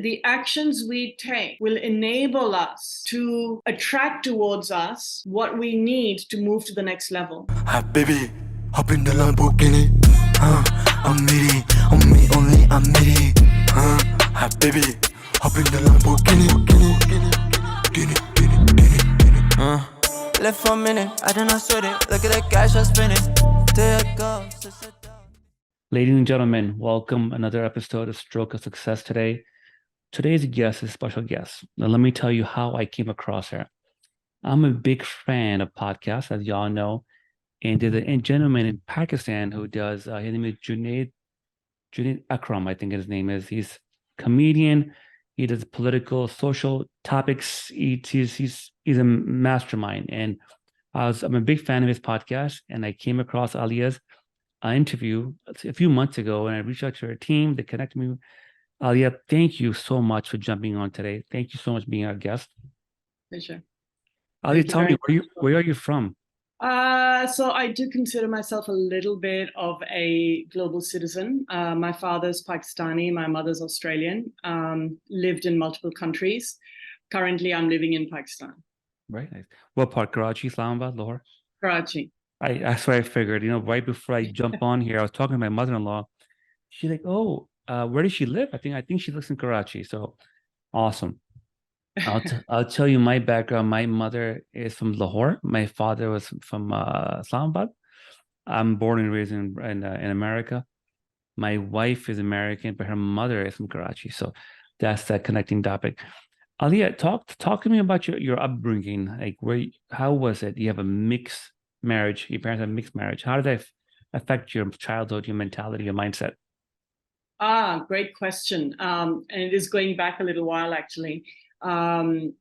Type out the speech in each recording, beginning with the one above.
the actions we take will enable us to attract towards us what we need to move to the next level. Hi, baby, hop in the Lamborghini. I'm needy, on me only, I'm needy. Hi, baby, hop in the Lamborghini. Left for a minute, I did not sweat it. Look at the cash I spent it. There it goes. Ladies and gentlemen, welcome another episode of Stroke of Success today. Today's guest is a special guest. Now, let me tell you how I came across her. I'm a big fan of podcasts, as y'all know. And there's a gentleman in Pakistan who does, his name is Junaid Akram, I think his name is. He's a comedian. He does political, social topics. He's a mastermind. And I'm a big fan of his podcast. And I came across Aliyah's interview a few months ago, and I reached out to her team to connect me. Aliyah, thank you so much for jumping on today. Thank you so much for being our guest. Pleasure. Aliyah, tell me, where are you from? So I do consider myself a little bit of a global citizen. My father's Pakistani, my mother's Australian, lived in multiple countries. Currently, I'm living in Pakistan. Right. Nice. What part? Karachi, Islamabad, Lahore? Karachi. That's what I figured. Right before I jump on here, I was talking to my mother-in-law. She's like, "Oh, where does she live?" I think she lives in Karachi. So awesome. I'll tell you my background. My mother is from Lahore. My father was from Islamabad. I'm born and raised in America. My wife is American, but her mother is from Karachi. So that's that connecting topic. Aliyah, talk to me about your upbringing. Like, how was it? You have a mixed marriage. Your parents have a mixed marriage. How did that affect your childhood, your mentality, your mindset? Great question. And it is going back a little while, actually. I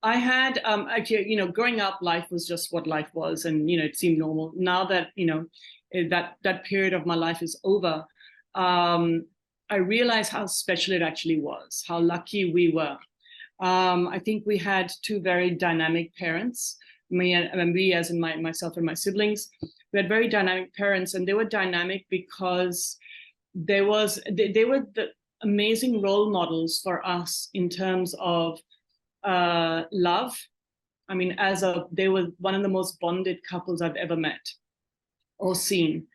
had actually, growing up, life was just what life was, and it seemed normal. Now that that period of my life is over, I realized how special it actually was, how lucky we were. I think we had two very dynamic parents. Me as in myself and my siblings. We had very dynamic parents, and they were dynamic because they were the amazing role models for us in terms of love. I mean, they were one of the most bonded couples I've ever met or seen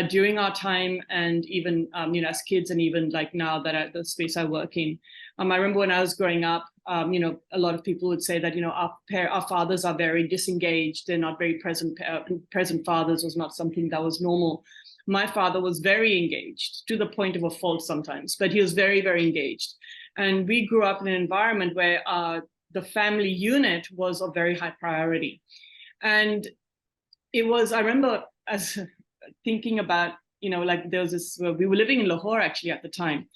during our time, and even as kids, and even like now that the space I work in. I remember when I was growing up, a lot of people would say that our fathers are very disengaged; they're not very present. Present fathers was not something that was normal. My father was very engaged, to the point of a fault sometimes, but he was very, very engaged. And we grew up in an environment where the family unit was of very high priority. And I remember as thinking about, there was this, we were living in Lahore actually at the time.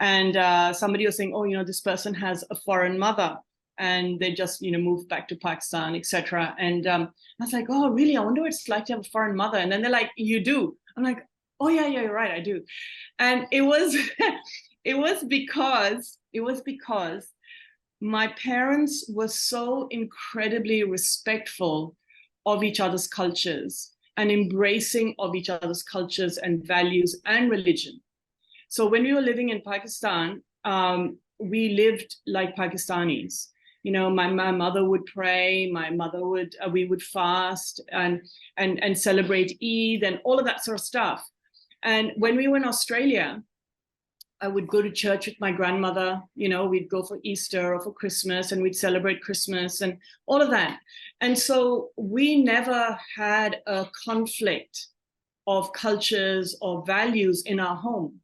And somebody was saying, oh, this person has a foreign mother, and they just, moved back to Pakistan, etc. And I was like, oh, really? I wonder what it's like to have a foreign mother. And then they're like, you do? I'm like, oh yeah, you're right, I do. And it was, it was because my parents were so incredibly respectful of each other's cultures and embracing of each other's cultures and values and religion. So when we were living in Pakistan, we lived like Pakistanis. My mother would pray, we would fast and celebrate Eid and all of that sort of stuff. And when we were in Australia, I would go to church with my grandmother. We'd go for Easter or for Christmas, and we'd celebrate Christmas and all of that. And so we never had a conflict of cultures or values in our home.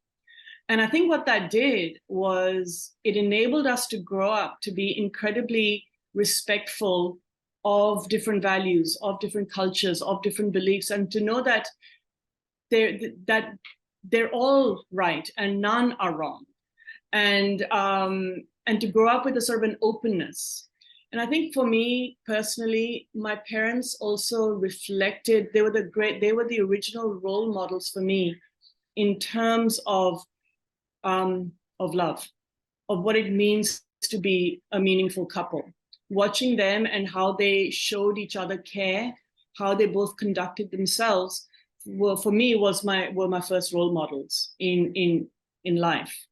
And I think what that did was it enabled us to grow up to be incredibly respectful of different values, of different cultures, of different beliefs, and to know that they're all right and none are wrong, and to grow up with a sort of an openness. And I think for me personally, my parents also reflected. They were the original role models for me in terms of love, of what it means to be a meaningful couple. Watching them and how they showed each other care, how they both conducted themselves, for me were my first role models in life.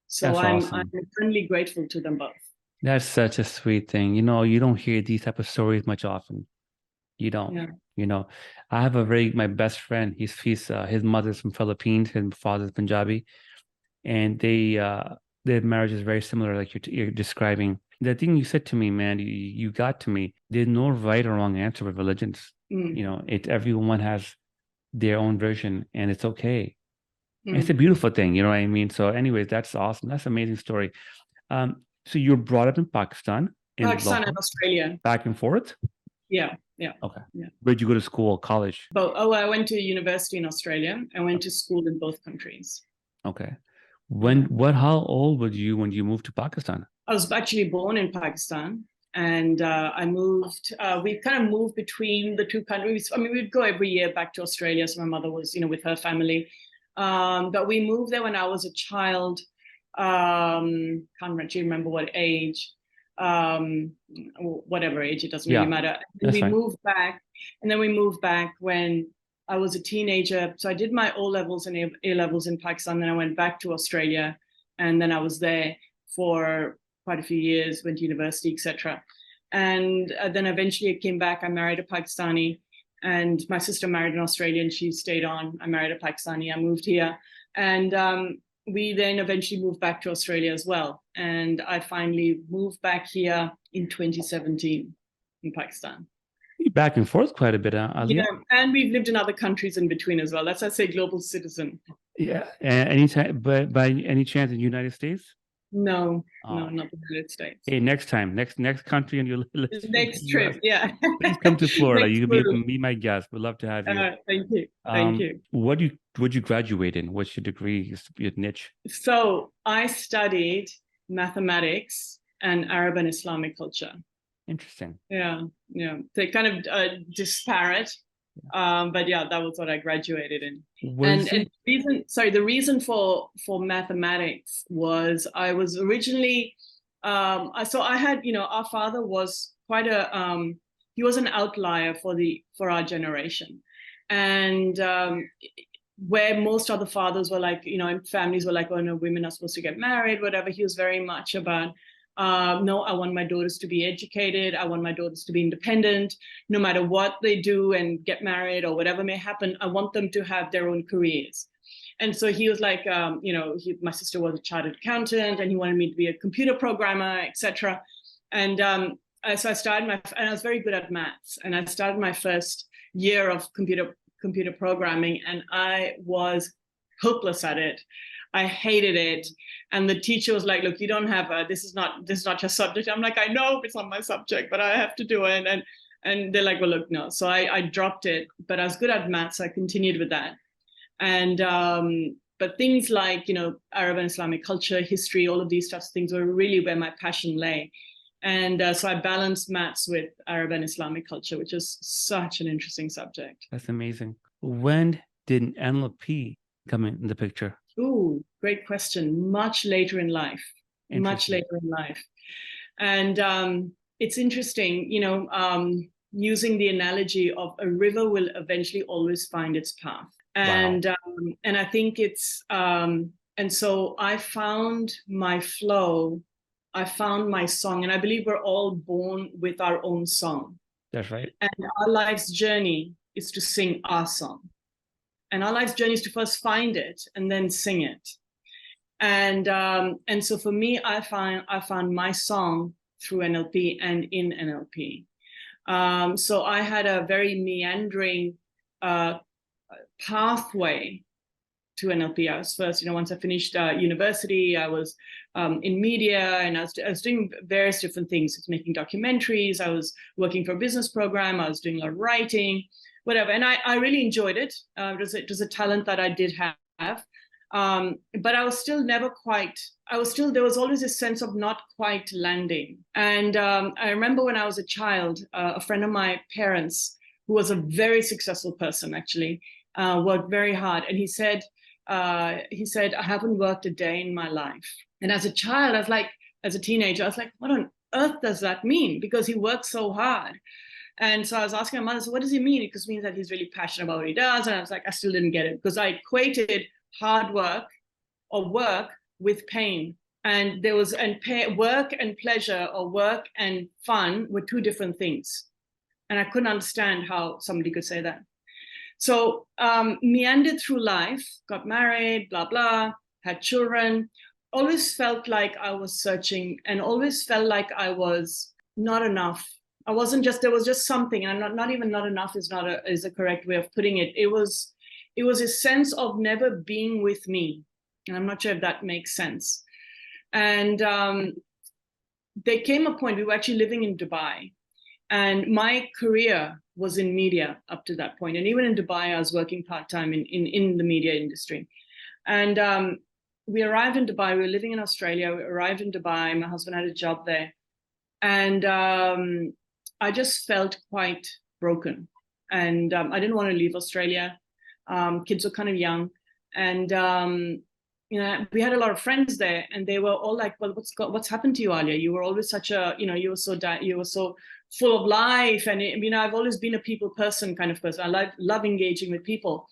So That's I'm awesome. eternally grateful to them both. That's such a sweet thing. You know, you don't hear these type of stories much often. You don't. Yeah. You know, I have my best friend. His mother's from Philippines, his father's Punjabi, and their marriage is very similar, like you're describing. The thing you said to me, man, you got to me. There's no right or wrong answer with religions. You know, everyone has their own version, and it's okay. And it's a beautiful thing, you know what I mean? So, anyways, that's awesome. That's an amazing story. So you were brought up in Pakistan, in Pakistan and Lahore, Australia. back and forth? Yeah. Okay. Yeah. Where'd you go to school, college? I went to university in Australia. I went to school in both countries. Okay. How old were you when you moved to Pakistan? I was actually born in Pakistan, and I moved. We kind of moved between the two countries. I mean, we'd go every year back to Australia. So my mother was, with her family. But we moved there when I was a child. Can't actually remember what age. Whatever age, it doesn't really matter. And we moved back, and then we moved back when I was a teenager. So I did my O levels and A levels in Pakistan. Then I went back to Australia, and then I was there for quite a few years, went to university, etc. And then eventually I came back. I married a Pakistani, and my sister married an Australian. She stayed on. I married a Pakistani. I moved here, and we then eventually moved back to Australia as well. And I finally moved back here in 2017 in Pakistan. Back and forth quite a bit, Aliyah. Yeah, and we've lived in other countries in between as well. That's why I say global citizen. Yeah. Anytime, but by any chance in the United States? No, not the United States. Hey, next time, next country on your list. Next trip, yeah. Please come to Florida. You can be my guest. We'd love to have you. Thank you. Thank you. Would you graduate in? What's your degree, your niche? So I studied mathematics and Arab and Islamic culture. Interesting. Yeah. They're kind of disparate. But yeah, that was what I graduated in. The reason for mathematics was I was originally, so I had, our father was quite he was an outlier for our generation. And where most other fathers were like, families were like, oh no, women are supposed to get married, whatever. He was very much about, no, I want my daughters to be educated. I want my daughters to be independent, no matter what they do and get married or whatever may happen. I want them to have their own careers. And so he was like, my sister was a chartered accountant, and he wanted me to be a computer programmer, etc. And so I started and I was very good at maths. And I started my first year of computer programming, and I was hopeless at it. I hated it. And the teacher was like, look, you don't have this is not your subject. I'm like, I know it's not my subject, but I have to do it. And they're like, well, look, no. So I dropped it, but I was good at maths. So I continued with that. And but things like, Arab and Islamic culture, history, all of these types of things were really where my passion lay. And so I balanced maths with Arab and Islamic culture, which is such an interesting subject. That's amazing. When did NLP come in the picture? Ooh, great question. Much later in life. And it's interesting, using the analogy of a river will eventually always find its path. And I think it's, and so I found my flow, I found my song, and I believe we're all born with our own song. That's right. And our life's journey is to sing our song. And our life's journey is to first find it and then sing it. And so for me, I found my song through NLP and in NLP. So I had a very meandering pathway to NLP. I was first, once I finished university, I was in media, and I was doing various different things. I was making documentaries. I was working for a business program. I was doing a lot of writing, whatever. And I really enjoyed it. It was a talent that I did have. But I was still never quite, there was always a sense of not quite landing. And I remember when I was a child, a friend of my parents, who was a very successful person, actually, worked very hard. And he said, I haven't worked a day in my life. And as a child, as a teenager, I was like, what on earth does that mean? Because he works so hard. And so I was asking my mother, so what does he mean? Because it means that he's really passionate about what he does. And I was like, I still didn't get it, because I equated hard work or work with pain. And work and pleasure, or work and fun, were two different things. And I couldn't understand how somebody could say that. So meandered through life, got married, blah, blah, had children, always felt like I was searching, and always felt like I was not enough. I wasn't just, there was just something, and I'm not even not enough is a correct way of putting it. It was a sense of never being with me. And I'm not sure if that makes sense. And there came a point, we were actually living in Dubai, and my career was in media up to that point. And even in Dubai, I was working part-time in the media industry. And we arrived in Dubai, we were living in Australia, we arrived in Dubai, my husband had a job there. And I just felt quite broken. And I didn't want to leave Australia. Kids were kind of young. And you know, we had a lot of friends there, and they were all like, well, what's happened to you, Aliyah? You were always such a, you know, you were so full of life. And you know, I've always been a people person kind of person. I love engaging with people.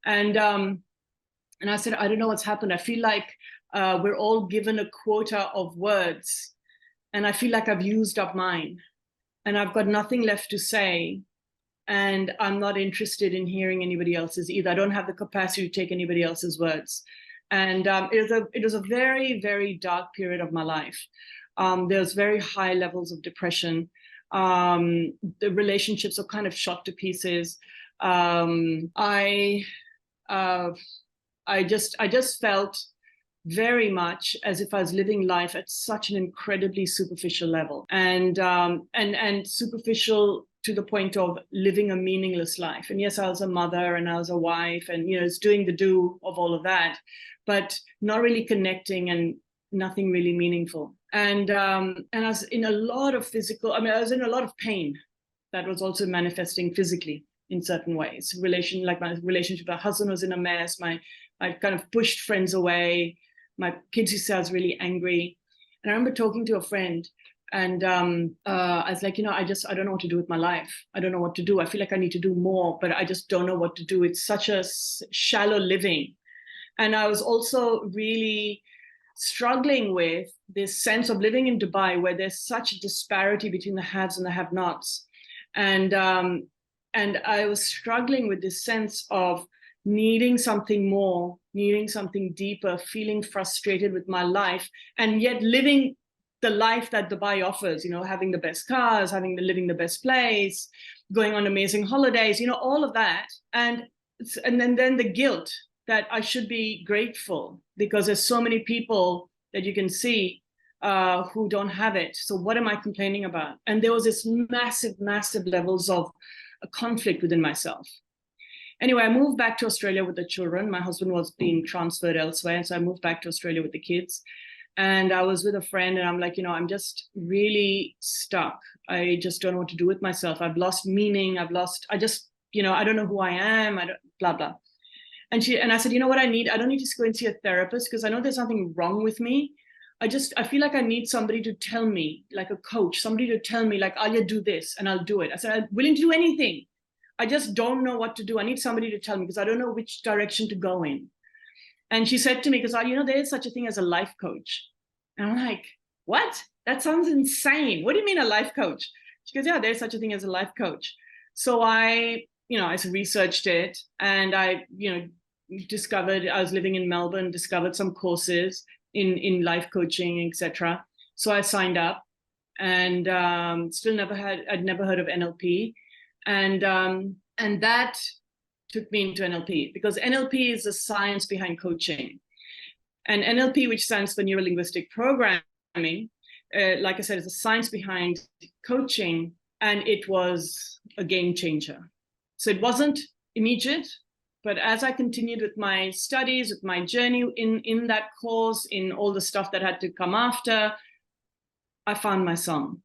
And I said, I don't know what's happened. I feel like we're all given a quota of words, and I feel like I've used up mine, and I've got nothing left to say. And I'm not interested in hearing anybody else's either. I don't have the capacity to take anybody else's words. And it was a very, very dark period of my life. There was very high levels of depression. The relationships were kind of shot to pieces. I just felt very much as if I was living life at such an incredibly superficial level, and superficial to the point of living a meaningless life. And yes, I was a mother and I was a wife, and you know, it's doing the do of all of that, but not really connecting and nothing really meaningful. And I was in a lot of I was in a lot of pain that was also manifesting physically in certain ways. Like my relationship with my husband was in a mess. I kind of pushed friends away. My kids used to say I was really angry. And I remember talking to a friend, and I was like, you know, I don't know what to do with my life. I don't know what to do. I feel like I need to do more, but I just don't know what to do. It's such a shallow living. And I was also really struggling with this sense of living in Dubai, where there's such a disparity between the haves and the have-nots. And I was struggling with this sense of needing something more, needing something deeper, feeling frustrated with my life, and yet living the life that Dubai offers, you know, having the best cars, living the best place, going on amazing holidays, you know, all of that. And then the guilt that I should be grateful because there's so many people that you can see who don't have it. So what am I complaining about? And there was this massive, massive levels of a conflict within myself. Anyway, I moved back to Australia with the children. My husband was being transferred elsewhere. And so I moved back to Australia with the kids. And I was with a friend, and I'm like, you know, I'm just really stuck. I just don't know what to do with myself. I've lost meaning. You know, I don't know who I am. Blah, blah. And I said, you know what I need? I don't need to go and see a therapist because I know there's nothing wrong with me. I feel like I need somebody to tell me, like a coach, somebody to tell me, like, Aliyah, do this, and I'll do it. I said, I'm willing to do anything. I just don't know what to do. I need somebody to tell me because I don't know which direction to go in. And she said to me, because, you know, there is such a thing as a life coach. And I'm like, what? That sounds insane. What do you mean a life coach? She goes, yeah, there's such a thing as a life coach. So I researched it, and I, you know, discovered, I was living in Melbourne, discovered some courses in life coaching, etc. So I signed up, and I'd never heard of NLP. And that took me into NLP, because NLP is the science behind coaching. And NLP, which stands for Neuro-Linguistic Programming, like I said, is the science behind coaching, and it was a game changer. So it wasn't immediate, but as I continued with my studies, with my journey in that course, in all the stuff that had to come after, I found my song.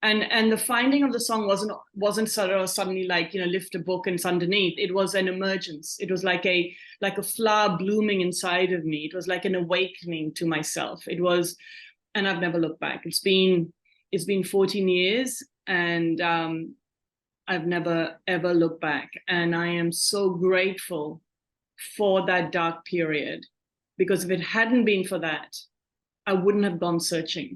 And the finding of the song wasn't sort of suddenly like, you know, lift a book and it's underneath. It was an emergence. It was like a flower blooming inside of me. It was like an awakening to myself. It was, and I've never looked back. It's been 14 years, and I've never ever looked back. And I am so grateful for that dark period, because if it hadn't been for that, I wouldn't have gone searching.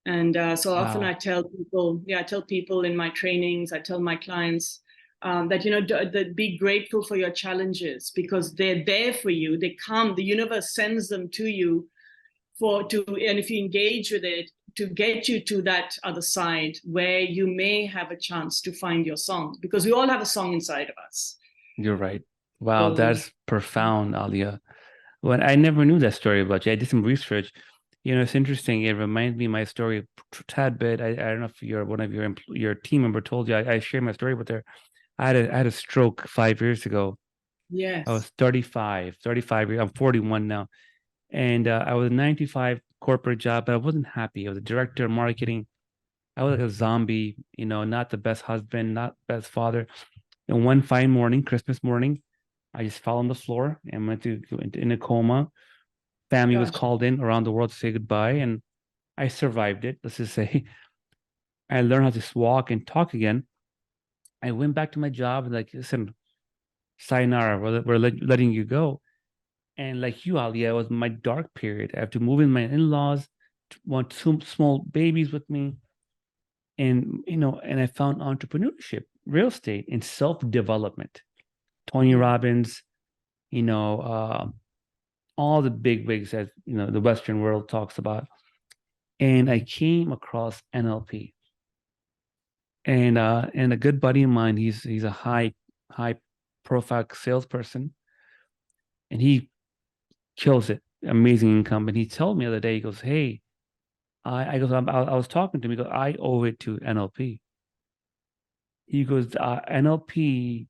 And so often Wow. I tell people in my trainings, I tell my clients that, you know, be grateful for your challenges, because they're there for you. They come, the universe sends them to you and if you engage with it, to get you to that other side where you may have a chance to find your song, because we all have a song inside of us. You're right. Wow, So, that's profound, Aliyah. Well, I never knew that story about you. I did some research. You know, it's interesting. It reminds me of my story a tad bit. I don't know if one of your team member told you. I shared my story with her. I had a stroke 5 years ago. I was yes. 35 years. I'm 41 now. And I was a 95 corporate job, but I wasn't happy. I was a director of marketing. I was like a zombie, you know, not the best husband, not best father. And one fine morning, Christmas morning, I just fell on the floor and went in a coma. Family was Gosh. called in around the world to say goodbye, and I survived it. Let's just say I learned how to walk and talk again. I went back to my job and like, listen, sayonara, we're letting you go. And like you, Aliyah, it was my dark period. I have to move in my in-laws, want two small babies with me. And, you know, and I found entrepreneurship, real estate, and self-development. Tony Robbins, you know, all the big wigs that, you know, the Western world talks about. And I came across NLP. And a good buddy of mine, he's a high profile salesperson, and he kills it, amazing income. And he told me the other day, he goes, "Hey, I was talking to him. He goes, I owe it to NLP." He goes, NLP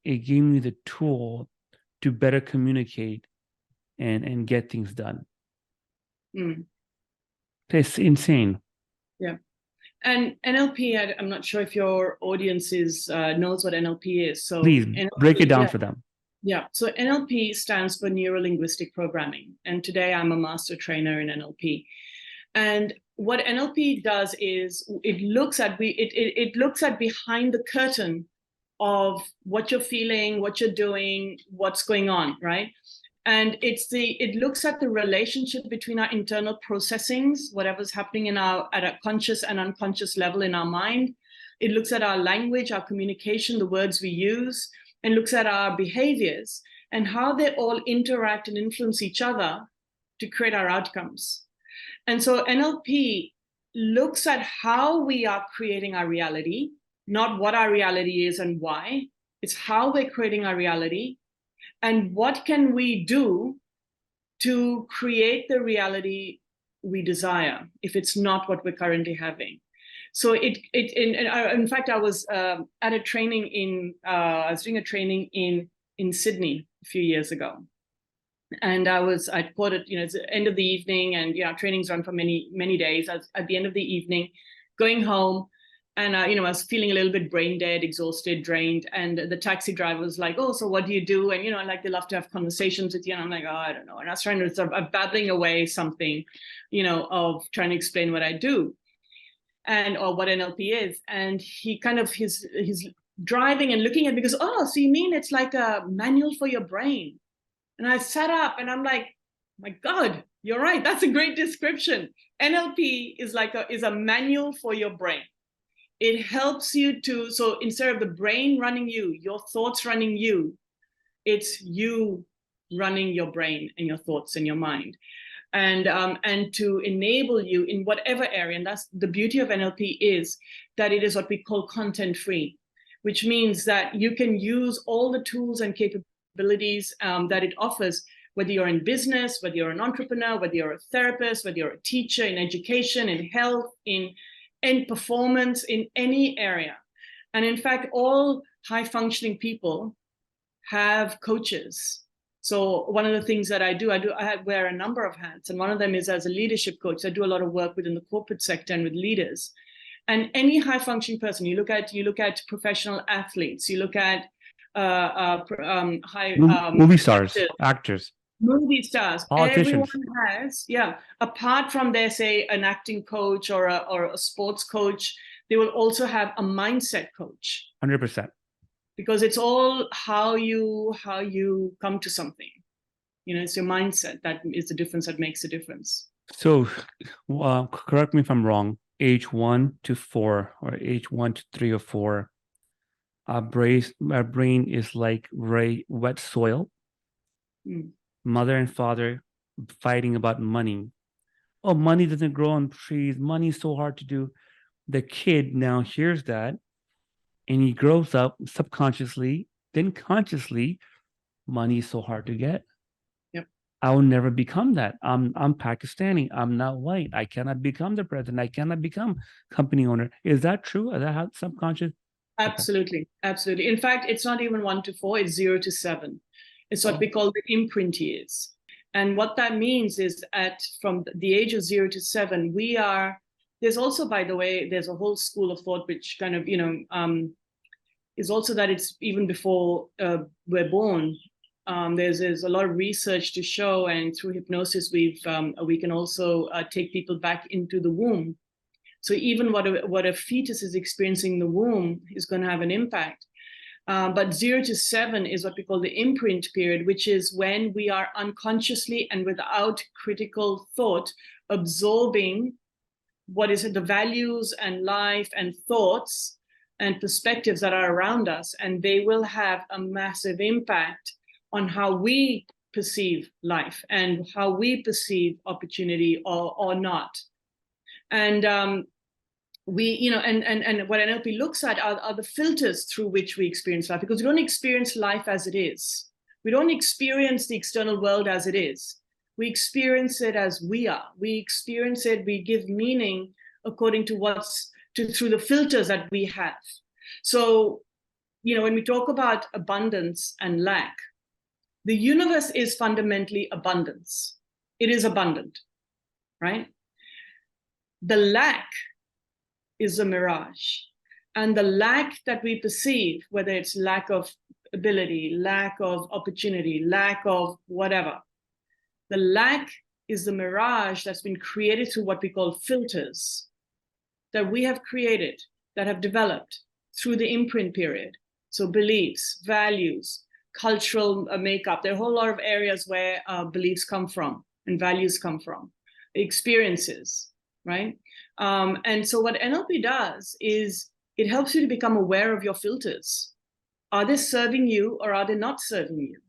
it gave me the tool to better communicate and get things done. Mm. It's insane. Yeah. And NLP, I'm not sure if your audience knows what NLP is. So Please NLP, break it down for them. Yeah. So NLP stands for Neuro-Linguistic Programming. And today I'm a master trainer in NLP. And what NLP does is it looks at behind the curtain of what you're feeling, what you're doing, what's going on, right? And it looks at the relationship between our internal processings, whatever's happening at a conscious and unconscious level in our mind. It looks at our language, our communication, the words we use, and looks at our behaviors and how they all interact and influence each other to create our outcomes. And so NLP looks at how we are creating our reality, not what our reality is and why. It's how we're creating our reality. And what can we do to create the reality we desire if it's not what we're currently having? So in fact, I was at a training I was doing a training in Sydney a few years ago. And I taught it, you know, it's the end of the evening, and, you know, trainings run for many, many days. I was at the end of the evening going home, and, you know, I was feeling a little bit brain dead, exhausted, drained. And the taxi driver was like, "Oh, so what do you do?" And, you know, like, they love to have conversations with you. And I'm like, "Oh, I don't know." And I was trying to sort of babbling away something, you know, of trying to explain what I do or what NLP is. And he kind of, he's driving and looking at me, goes, "Oh, so you mean it's like a manual for your brain?" And I sat up and I'm like, "My God, you're right. That's a great description. NLP is a manual for your brain. It helps you so instead of the brain running you, your thoughts running you, it's you running your brain and your thoughts and your mind. And to enable you in whatever area. And that's the beauty of NLP, is that it is what we call content free, which means that you can use all the tools and capabilities that it offers, whether you're in business, whether you're an entrepreneur, whether you're a therapist, whether you're a teacher, in education, in health, in performance, in any area. And in fact, all high functioning people have coaches. So one of the things that I wear a number of hats, and one of them is as a leadership coach. I do a lot of work within the corporate sector and with leaders. And any high functioning person, you look at professional athletes, you look at movie stars, actors, movie stars, politicians. everyone has, apart from their, say, an acting coach or a sports coach, they will also have a mindset coach. 100%. Because it's all how you come to something. It's your mindset that is the difference that makes a difference. So, correct me if I'm wrong. Age 1 to 4, or age 1 to 3 or 4, our brain is like wet soil. Mother and father fighting about money. Oh, money doesn't grow on trees. Money is so hard to do. The kid now hears that, and he grows up subconsciously, then consciously. Money is so hard to get. Yep. I will never become that. I'm Pakistani. I'm not white. I cannot become the president. I cannot become company owner. Is that true? Is that how subconscious? Absolutely. Absolutely. In fact, it's not even 1 to 4, it's 0 to 7. It's what we call the imprint years. And what that means is from the age of 0 to 7, there's also, by the way, there's a whole school of thought which kind of, is also that it's even before we're born. There's a lot of research to show, and through hypnosis, we can also take people back into the womb. So even what a fetus is experiencing in the womb is going to have an impact. But 0 to 7 is what we call the imprint period, which is when we are unconsciously and without critical thought absorbing what is it, the values and life and thoughts and perspectives that are around us, and they will have a massive impact on how we perceive life and how we perceive opportunity or not. And and what NLP looks at are the filters through which we experience life, because we don't experience life as it is. We don't experience the external world as it is. We experience it as we are. We experience it, we give meaning according to through the filters that we have. So, when we talk about abundance and lack, the universe is fundamentally abundance. It is abundant, right? The lack is a mirage. And the lack that we perceive, whether it's lack of ability, lack of opportunity, lack of whatever, the lack is the mirage that's been created through what we call filters that we have created, that have developed through the imprint period. So beliefs, values, cultural makeup. There are a whole lot of areas where beliefs come from and values come from, experiences, right? And so what NLP does is it helps you to become aware of your filters. Are they serving you or are they not serving you?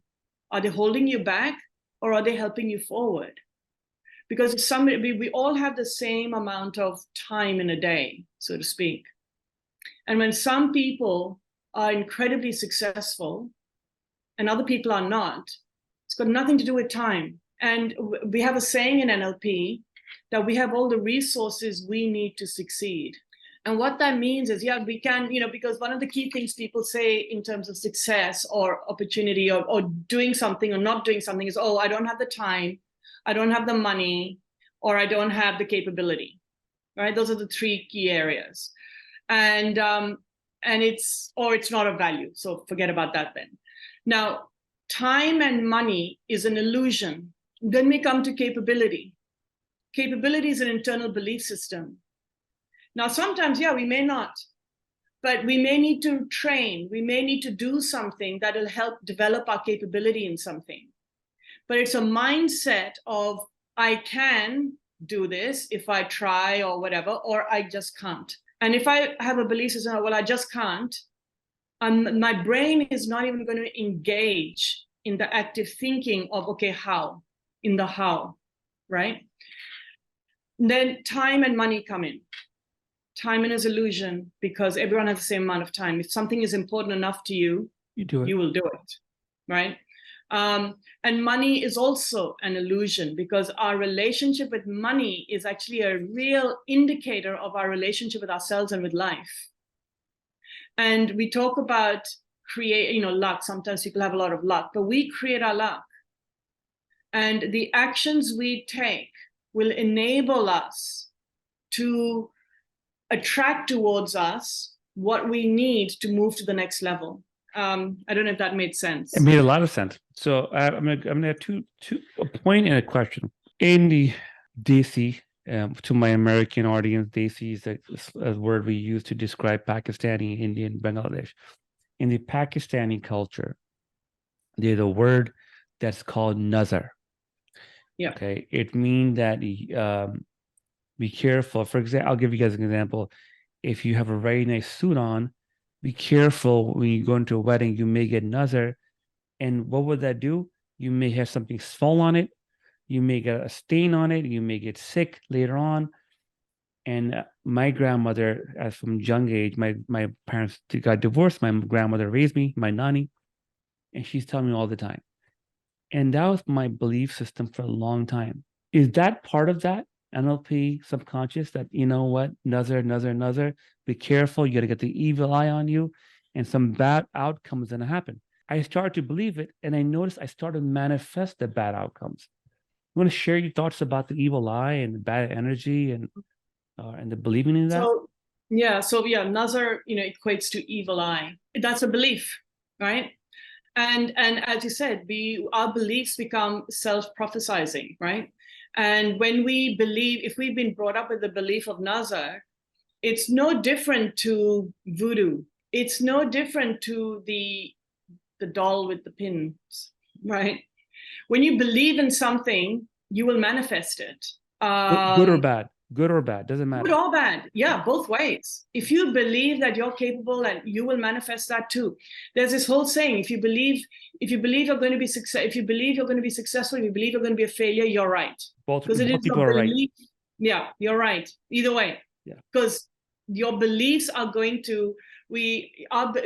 Are they holding you back or are they helping you forward? Because we all have the same amount of time in a day, so to speak. And when some people are incredibly successful and other people are not, it's got nothing to do with time. And we have a saying in NLP that we have all the resources we need to succeed. And what that means is, we can, because one of the key things people say in terms of success or opportunity or doing something or not doing something is, I don't have the time, I don't have the money, or I don't have the capability, right? Those are the 3 key areas. And it's not of value. So forget about that then. Now, time and money is an illusion. Then we come to capability. Capability is an internal belief system. Now, sometimes, we may not, but we may need to train. We may need to do something that will help develop our capability in something. But it's a mindset of, I can do this if I try or whatever, or I just can't. And if I have a belief system, I just can't, my brain is not even going to engage in the active thinking of, how, in the how, right? Then time and money come in. Time is illusion because everyone has the same amount of time. If something is important enough to you, you will do it, right? And money is also an illusion because our relationship with money is actually a real indicator of our relationship with ourselves and with life. And we talk about luck. Sometimes people have a lot of luck, but we create our luck. And the actions we take will enable us to attract towards us what we need to move to the next level. I don't know if that made sense. It made a lot of sense. So I'm gonna have a point and a question. In the Desi, to my American audience, Desi is a word we use to describe Pakistani, Indian, Bangladesh. In the Pakistani culture, there's a word that's called Nazar. Yeah. Okay. It means that be careful. For example, I'll give you guys an example. If you have a very nice suit on, be careful when you go into a wedding, you may get Nazar. And what would that do? You may have something fall on it. You may get a stain on it. You may get sick later on. And my grandmother, as from young age, my parents got divorced. My grandmother raised me, my nanny, and she's telling me all the time. And that was my belief system for a long time. Is that part of that NLP subconscious that, you know what, Nazar, be careful, you got to get the evil eye on you, and some bad outcomes going to happen. I started to believe it, and I noticed I started to manifest the bad outcomes. You want to share your thoughts about the evil eye and bad energy and the believing in that? So Nazar, equates to evil eye. That's a belief, right? And as you said, our beliefs become self-prophesizing, right? And when we believe, if we've been brought up with the belief of Nazar, it's no different to voodoo. It's no different to the doll with the pins, right? When you believe in something, you will manifest it. Good or bad? Good or bad, doesn't matter. Good or bad, yeah, both ways. If you believe that you're capable, and you will manifest that too. There's this whole saying: if you believe you're going to be successful, if you believe you're going to be successful, if you believe you're going to be a failure, you're right. Both people are right. Yeah, you're right. Either way, yeah. Because your beliefs are going to.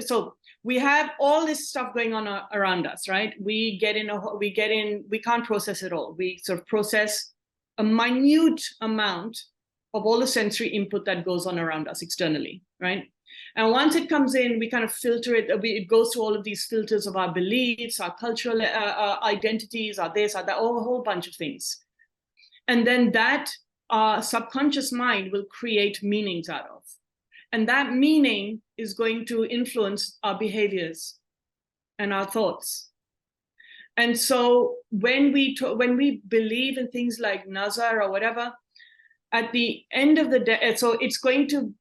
So we have all this stuff going on around us, right? We can't process it all. We sort of process a minute amount of all the sensory input that goes on around us externally, right? And once it comes in, we kind of filter it. It goes through all of these filters of our beliefs, our cultural identities, our this, our that, a whole bunch of things. And then that subconscious mind will create meanings out of. And that meaning is going to influence our behaviors and our thoughts. And so when we believe in things like Nazar or whatever, at the end of the day, so it's going to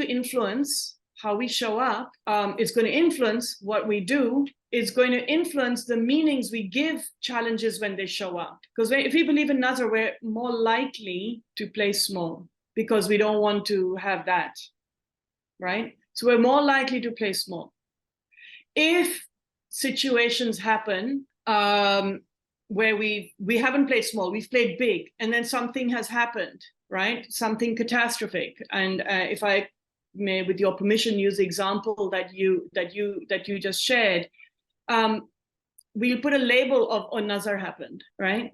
influence how we show up. It's going to influence what we do. It's going to influence the meanings we give challenges when they show up. Because if we believe in Nazar, we're more likely to play small because we don't want to have that, right? So we're more likely to play small. If situations happen where we haven't played small, we've played big, and then something has happened, right? Something catastrophic. And if I may, with your permission, use the example that you just shared, we'll put a label of "oh, Nazar happened," right?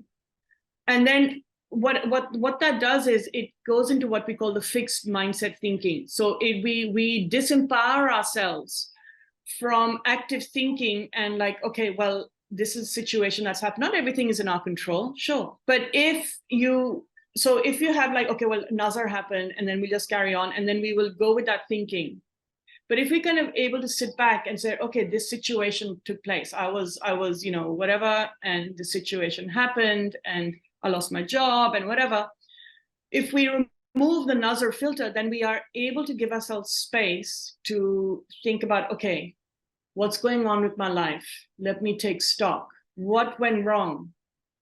And then what that does is it goes into what we call the fixed mindset thinking. So we disempower ourselves from active thinking and like, okay, well, this is a situation that's happened. Not everything is in our control, sure. But if you have like, okay, well, Nazar happened, and then we just carry on, and then we will go with that thinking. But if we kind of able to sit back and say, okay, this situation took place. I was, whatever, and the situation happened, and I lost my job and whatever. If we remove the Nazar filter, then we are able to give ourselves space to think about, okay, what's going on with my life? Let me take stock. What went wrong?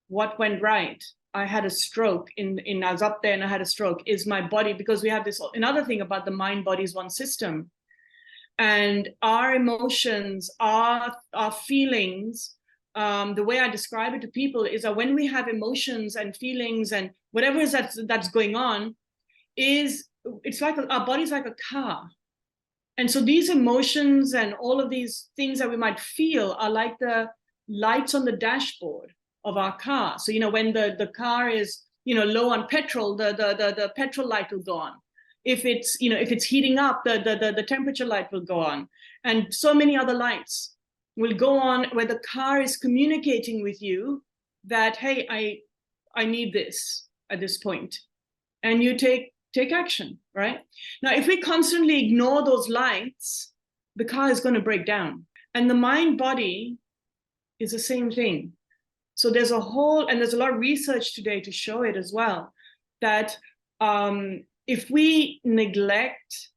What went right? I had a stroke I was up there and I had a stroke. Is my body, because we have this another thing about the mind body is one system. And our emotions, our feelings, the way I describe it to people is that when we have emotions and feelings and whatever is that's going on, it's like our body's like a car. And so these emotions and all of these things that we might feel are like the lights on the dashboard of our car. So, when the car is, low on petrol, the petrol light will go on. If it's heating up, the temperature light will go on. And so many other lights will go on where the car is communicating with you that, hey, I need this at this point. And you take action, right? Now, if we constantly ignore those lights, the car is going to break down. And the mind body is the same thing. So there's a lot of research today to show it as well, that if we neglect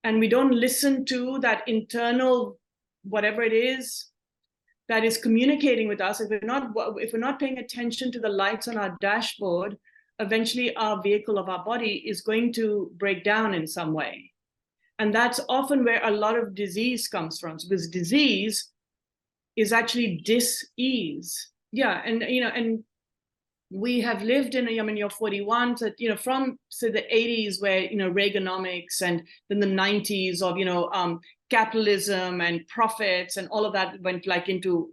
and we don't listen to that internal, whatever it is, that is communicating with us, if we're not paying attention to the lights on our dashboard, eventually our vehicle of our body is going to break down in some way. And that's often where a lot of disease comes from, because disease is actually dis-ease. Yeah, and we have lived in, I mean, you're 41, so, from say the 80s where, Reaganomics, and then the 90s of, capitalism and profits and all of that went like into,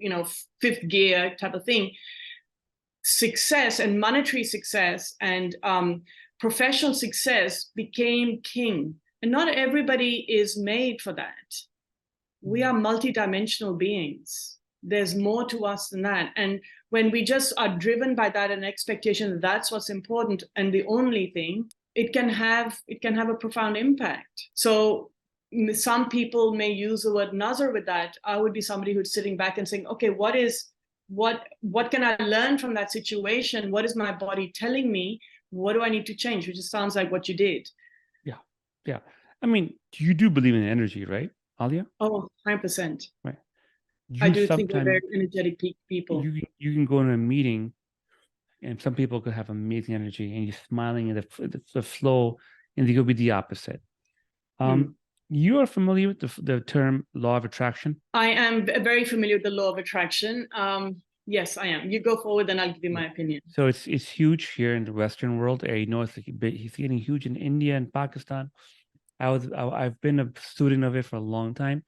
fifth gear type of thing. Success and monetary success and professional success became king. And not everybody is made for that. We are multidimensional beings. There's more to us than that. And when we just are driven by that and expectation, that's what's important and the only thing, it can have a profound impact. So some people may use the word Nazar with that. I would be somebody who's sitting back and saying, okay, what can I learn from that situation? What is my body telling me? What do I need to change? Which sounds like what you did. Yeah. I mean, you do believe in energy, right, Aliyah? Oh, 100%. Right. I do think we're very energetic people. You can go in a meeting, and some people could have amazing energy, and you're smiling, and the flow, and they could be the opposite. You are familiar with the term law of attraction? I am very familiar with the law of attraction. Yes, I am. You go forward, then I'll give you my opinion. So it's huge here in the Western world. I know it's getting huge in India and Pakistan. I've been a student of it for a long time.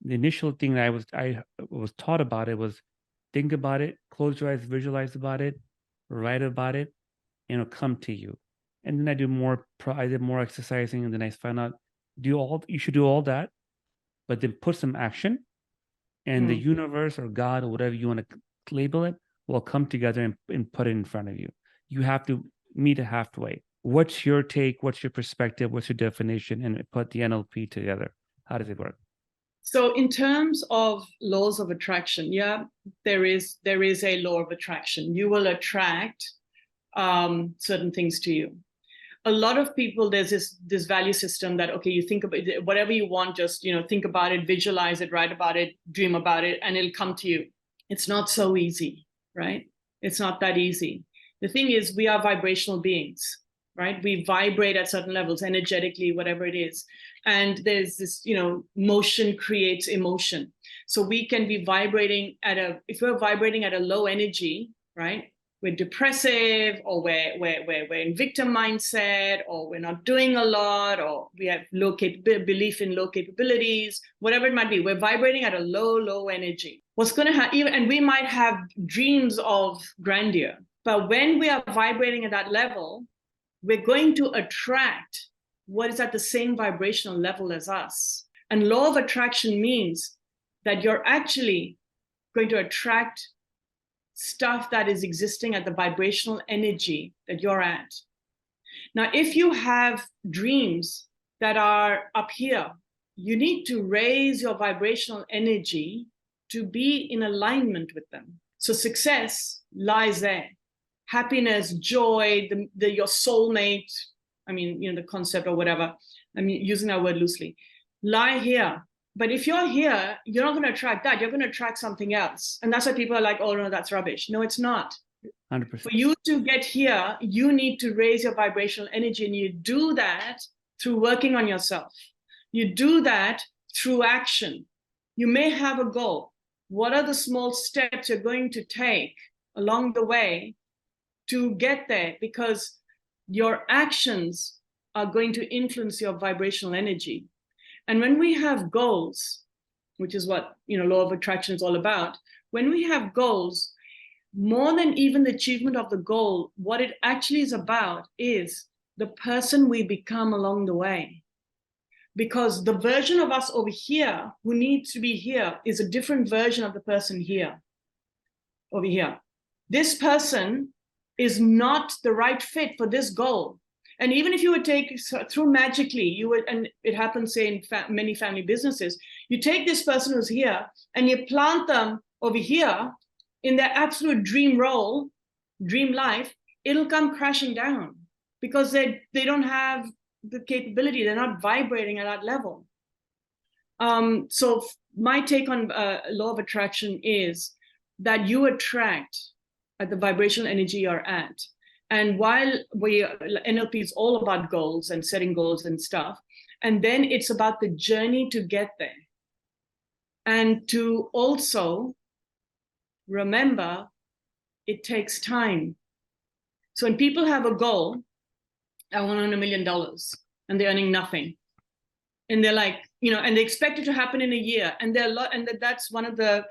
The initial thing that I was taught about it was think about it, close your eyes, visualize about it, write about it, and it'll come to you. And then I did more exercising, and then I found out you should do all that, but then put some action, and the universe or God or whatever you want to label it will come together and put it in front of you. You have to meet halfway. What's your take? What's your perspective? What's your definition? And put the NLP together. How does it work? So in terms of laws of attraction, yeah, there is a law of attraction. You will attract certain things to you. A lot of people, there's this value system that, okay, you think about it, whatever you want, just, think about it, visualize it, write about it, dream about it, and it'll come to you. It's not so easy, right? It's not that easy. The thing is, we are vibrational beings, right? We vibrate at certain levels, energetically, whatever it is. And there's this, motion creates emotion. So we can be vibrating if we're vibrating at a low energy, right? We're depressive, or we're in victim mindset, or we're not doing a lot, or we have belief in low capabilities, whatever it might be. We're vibrating at a low energy. What's going to happen? And we might have dreams of grandeur, but when we are vibrating at that level, we're going to attract what is at the same vibrational level as us. And law of attraction means that you're actually going to attract stuff that is existing at the vibrational energy that you're at. Now, if you have dreams that are up here, you need to raise your vibrational energy to be in alignment with them. So success lies there. Happiness, joy, your soulmate, the concept or whatever, using that word loosely, lie here. But if you're here, you're not going to attract that. You're going to attract something else. And that's why people are like, oh, no, that's rubbish. No, it's not. 100%. For you to get here, you need to raise your vibrational energy. And you do that through working on yourself. You do that through action. You may have a goal. What are the small steps you're going to take along the way to get there? Because your actions are going to influence your vibrational energy. And when we have goals, which is what law of attraction is all about, when we have goals, more than even the achievement of the goal, what it actually is about is the person we become along the way. Because the version of us over here who needs to be here is a different version of the person here, over here. This person is not the right fit for this goal. And even if you would take through magically, and it happens, say, in many family businesses, you take this person who's here and you plant them over here in their absolute dream role, dream life, it'll come crashing down because they don't have the capability. They're not vibrating at that level. So my take on law of attraction is that you attract at the vibrational energy you're at. And while NLP is all about goals and setting goals and stuff, and then it's about the journey to get there. And to also remember, it takes time. So when people have a goal, I want to earn $1 million, and they're earning nothing. And they're like, and they expect it to happen in a year. And that's one of the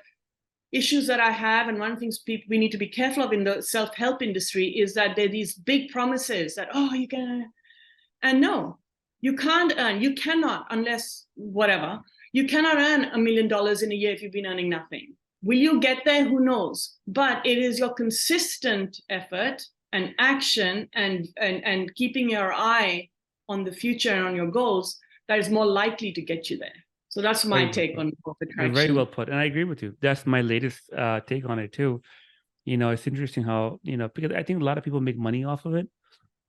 issues that I have. And one of the things we need to be careful of in the self-help industry is that there are these big promises that, oh, you're gonna, and no, you can't earn, you cannot, unless whatever, you cannot earn $1 million in a year if you've been earning nothing. Will you get there? Who knows? But it is your consistent effort and action and keeping your eye on the future and on your goals that is more likely to get you there. So that's my take on law of attraction. Very well put. And I agree with you. That's my latest take on it too. It's interesting how, because I think a lot of people make money off of it.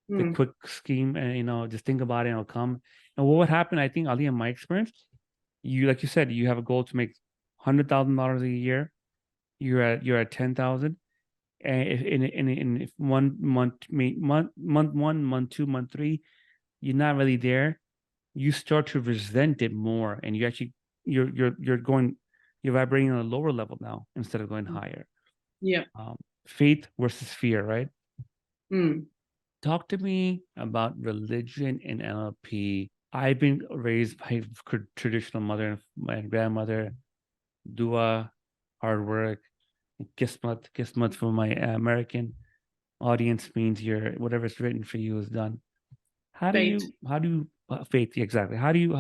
The quick scheme and, just think about it and it'll come. And what would happen, I think, Ali, in my experience, like you said, you have a goal to make $100,000 a year. You're at 10,000. And if one month, month one, month two, month three, you're not really there, you start to resent it more, and you're vibrating on a lower level now instead of going higher. Yeah. Faith versus fear, right? Talk to me about religion and NLP. I've been raised by traditional mother and grandmother, dua, hard work, kismat for my American audience means whatever's written for you is done. How do you faith, exactly. How do you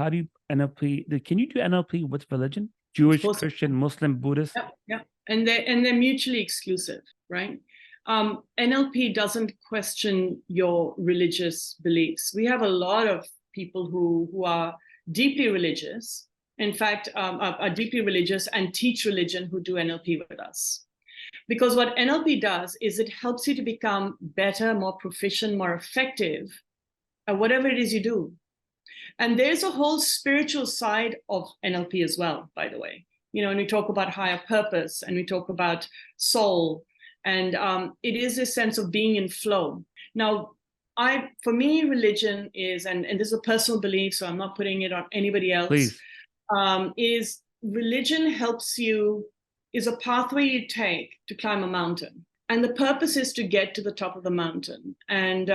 NLP? Can you do NLP with religion? Jewish, Christian, Muslim, Buddhist? Yeah. And they're mutually exclusive, right? NLP doesn't question your religious beliefs. We have a lot of people who are deeply religious, in fact, are deeply religious and teach religion who do NLP with us. Because what NLP does is it helps you to become better, more proficient, more effective at whatever it is you do. And there's a whole spiritual side of NLP as well, by the way. And we talk about higher purpose and we talk about soul. And it is a sense of being in flow. Now, for me, religion is, and this is a personal belief, so I'm not putting it on anybody else. Please. Is religion helps you, is a pathway you take to climb a mountain. And the purpose is to get to the top of the mountain. And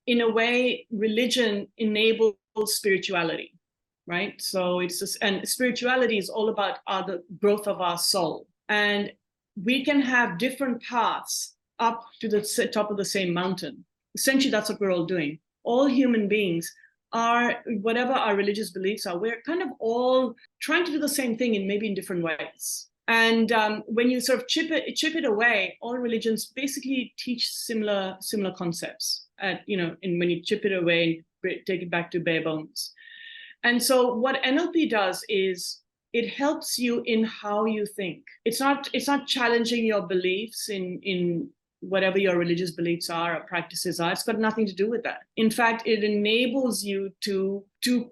in a way, religion enables spirituality, right? So and spirituality is all about the growth of our soul. And we can have different paths up to the top of the same mountain. Essentially, that's what we're all doing. All human beings are, whatever our religious beliefs are, we're kind of all trying to do the same thing in different ways. And when you sort of chip it away, all religions basically teach similar concepts. And when you chip it away and take it back to bare bones. And so what NLP does is it helps you in how you think. It's not challenging your beliefs in whatever your religious beliefs are or practices are. It's got nothing to do with that. In fact, it enables you to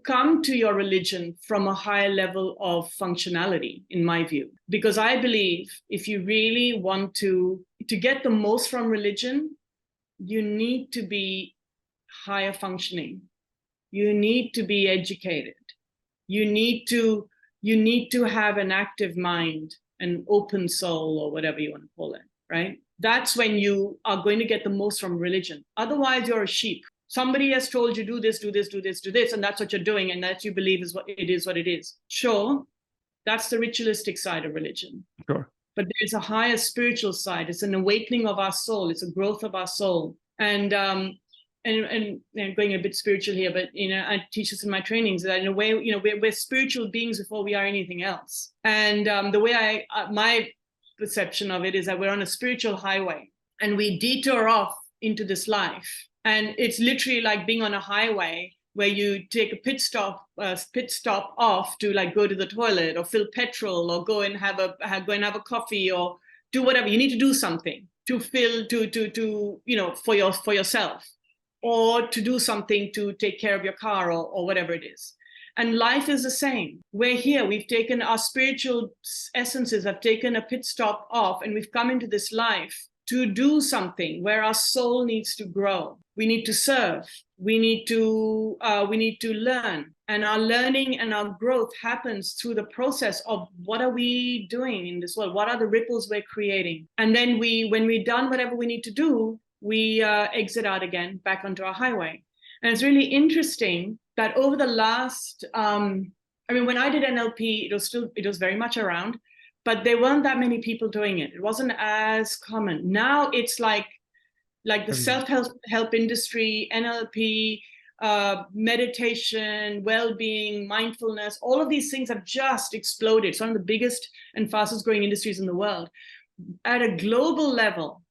come to your religion from a higher level of functionality, in my view. Because I believe if you really want to get the most from religion, you need to be higher functioning. You need to be educated. You need to have an active mind, an open soul, or whatever you want to call it, right? That's when you are going to get the most from religion. Otherwise, you're a sheep. Somebody has told you, do this, do this, do this, do this, and that's what you're doing, and that you believe is what it is. Sure, that's the ritualistic side of religion. Sure. But there's a higher spiritual side. It's an awakening of our soul. It's a growth of our soul. And going a bit spiritual here, but I teach this in my trainings that in a way, we're spiritual beings before we are anything else. And the way my perception of it is that we're on a spiritual highway and we detour off into this life. And it's literally like being on a highway where you take a pit stop off to like go to the toilet or fill petrol or go and have a coffee or do whatever. You need to do something to fill for yourself, or to do something to take care of your car or whatever it is. And life is the same. We're here. We've taken our spiritual essences, have taken a pit stop off, and we've come into this life to do something where our soul needs to grow. We need to serve. We need to learn. And our learning and our growth happens through the process of what are we doing in this world? What are the ripples we're creating? And then when we're done whatever we need to do, we exit out again back onto our highway. And it's really interesting that over the last, when I did NLP, it was very much around, but there weren't that many people doing it. It wasn't as common. Now it's like the self-help industry, NLP, meditation, well-being, mindfulness, all of these things have just exploded. It's one of the biggest and fastest growing industries in the world. At a global level,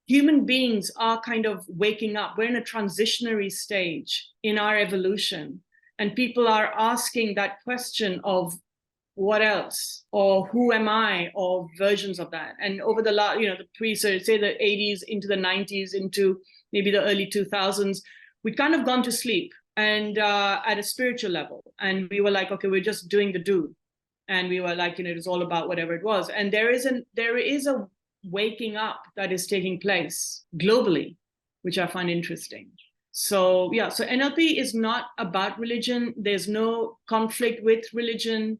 human beings are kind of waking up. We're in a transitionary stage in our evolution. And people are asking that question of what else, or who am I, or versions of that. And over the last, so say the 80s into the 90s, into maybe the early 2000s, we'd kind of gone to sleep and at a spiritual level. And we were like, okay, we're just doing the do. And we were like, it was all about whatever it was. And there is a waking up that is taking place globally, which I find interesting. So NLP is not about religion. There's no conflict with religion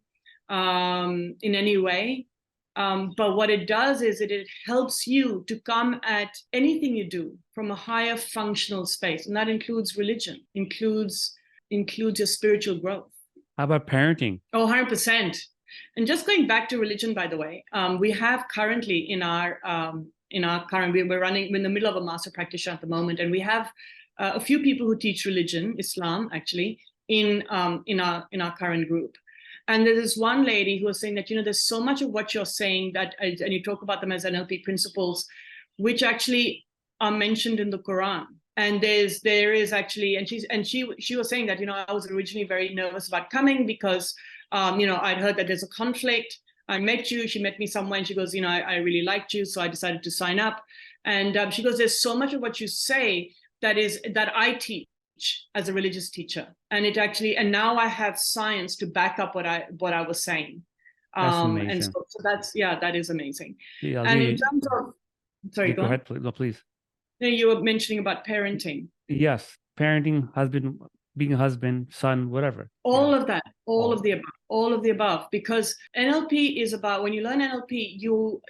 in any way. But what it does is it helps you to come at anything you do from a higher functional space. And that includes religion, includes your spiritual growth. How about parenting? Oh, 100%. And just going back to religion, by the way, we have currently in our current, we're in the middle of a master practitioner at the moment, and we have a few people who teach religion, Islam, actually, in our current group. And there's this one lady who was saying that, there's so much of what you're saying and you talk about them as NLP principles, which actually are mentioned in the Quran. And there is actually, and she was saying that, I was originally very nervous about coming because, I'd heard that there's a conflict. I met you, she met me somewhere, and she goes, I really liked you, so I decided to sign up. And she goes, there's so much of what you say that I teach as a religious teacher, and now I have science to back up what I was saying. That's amazing. And so that is amazing. Yeah, and in terms of, sorry, go ahead, please. You were mentioning about parenting. Yes, parenting, husband, being a husband, son, whatever. All of that, all of the above, because NLP is about, when you learn NLP, you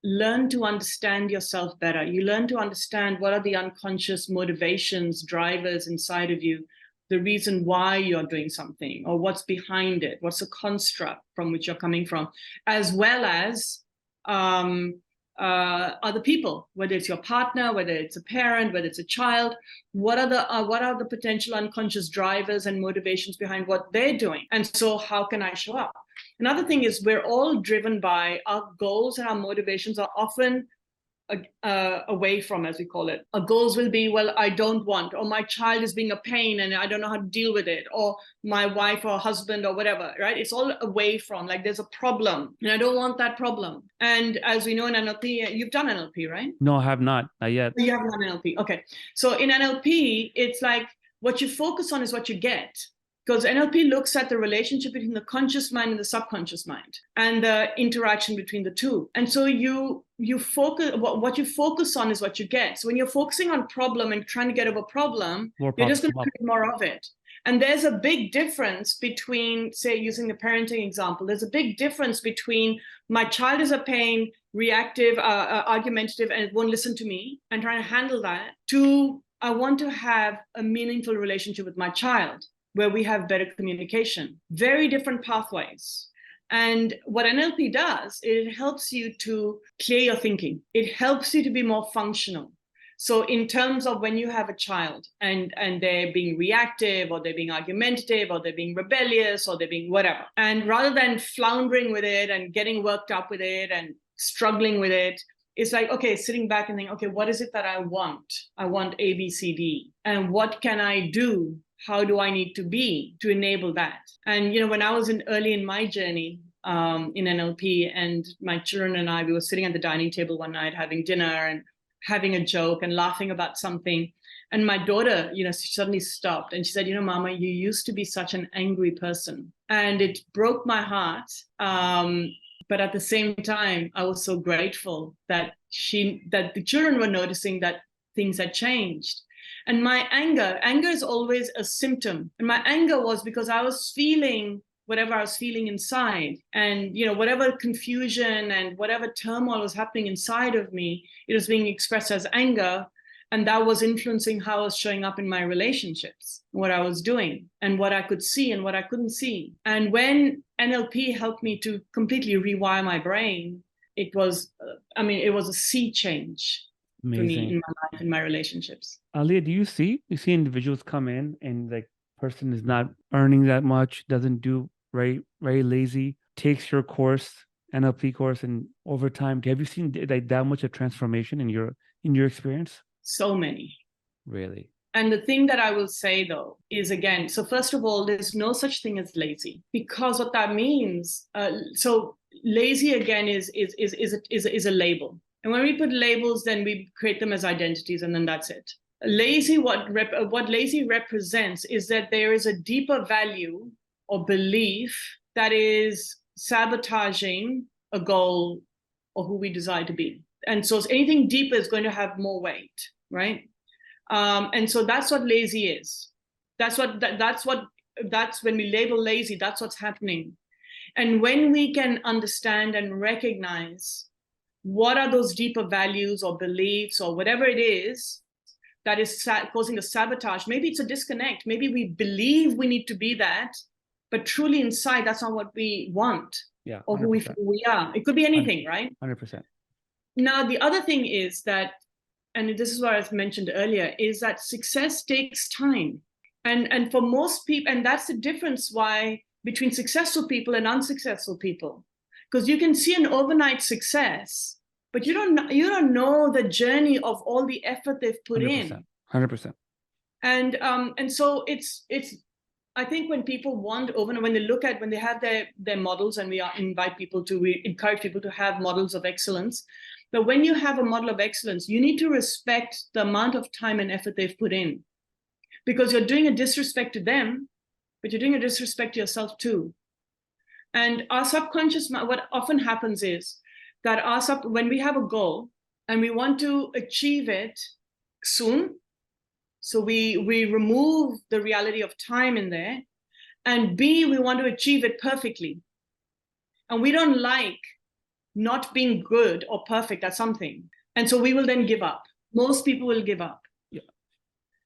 learn to understand yourself better. You learn to understand what are the unconscious motivations, drivers inside of you, the reason why you're doing something, or what's behind it, what's the construct from which you're coming from, as well as other people, whether it's your partner, whether it's a parent, whether it's a child. What are the potential unconscious drivers and motivations behind what they're doing? And so how can I show up? Another thing is we're all driven by our goals, and our motivations are often away from, as we call it. Our goals will be, well, I don't want, or my child is being a pain and I don't know how to deal with it, or my wife or husband or whatever, right? It's all away from, like there's a problem and I don't want that problem. And as we know in NLP, you've done NLP, right? No, I have not yet. You haven't done NLP. Okay. So in NLP, it's like what you focus on is what you get. Because NLP looks at the relationship between the conscious mind and the subconscious mind, and the interaction between the two. And so you focus, what you focus on is what you get. So when you're focusing on problem and trying to get over problem, you're just going to create more of it. And there's a big difference between, say, using the parenting example, there's a big difference between my child is a pain, reactive, argumentative, and it won't listen to me, and trying to handle that, to I want to have a meaningful relationship with my child, where we have better communication. Very different pathways. And what NLP does, it helps you to clear your thinking. It helps you to be more functional. So in terms of when you have a child and they're being reactive, or they're being argumentative, or they're being rebellious, or they're being whatever, and rather than floundering with it and getting worked up with it and struggling with it, it's like, okay, sitting back and thinking, okay, what is it that I want? I want A, B, C, D. And what can I do? How do I need to be to enable that? And, when I was early in my journey in NLP, and my children and I, we were sitting at the dining table one night having dinner, and having a joke and laughing about something. And my daughter, she suddenly stopped and she said, Mama, you used to be such an angry person. And it broke my heart. But at the same time, I was so grateful that the children were noticing that things had changed. And my anger is always a symptom. And my anger was because I was feeling whatever I was feeling inside. And, whatever confusion and whatever turmoil was happening inside of me, it was being expressed as anger. And that was influencing how I was showing up in my relationships, what I was doing, and what I could see and what I couldn't see. And when NLP helped me to completely rewire my brain, it was a sea change. Amazing. For me in my life, in my relationships. Aliyah, do you see individuals come in and like person is not earning that much, doesn't do very lazy, takes your course, NLP course, and over time, have you seen like that much of transformation in your experience? So many. Really? And the thing that I will say though is, again, so first of all, there's no such thing as lazy, because what that means, so lazy again is a label. And when we put labels, then we create them as identities, and then that's it. Lazy, what lazy represents is that there is a deeper value or belief that is sabotaging a goal or who we desire to be. And so anything deeper is going to have more weight, right? And so that's what lazy is. That's when we label lazy, that's what's happening. And when we can understand and recognize what are those deeper values or beliefs or whatever it is that is causing a sabotage, maybe it's a disconnect. Maybe we believe we need to be that, but truly inside, that's not what we want. Yeah, or who we are. It could be anything, right? 100%. Now, the other thing is that, and this is what I've mentioned earlier, is that success takes time. And for most people, and that's the difference between successful people and unsuccessful people. Because you can see an overnight success, but you don't know the journey of all the effort they've put 100%, in. 100%. And so it's I think when people when they have their models, and we encourage people to have models of excellence. But when you have a model of excellence, you need to respect the amount of time and effort they've put in, because you're doing a disrespect to them, but you're doing a disrespect to yourself too. And our subconscious, what often happens is that when we have a goal and we want to achieve it soon, so we remove the reality of time in there, and B, we want to achieve it perfectly. And we don't like not being good or perfect at something. And so we will then give up. Most people will give up. Yeah.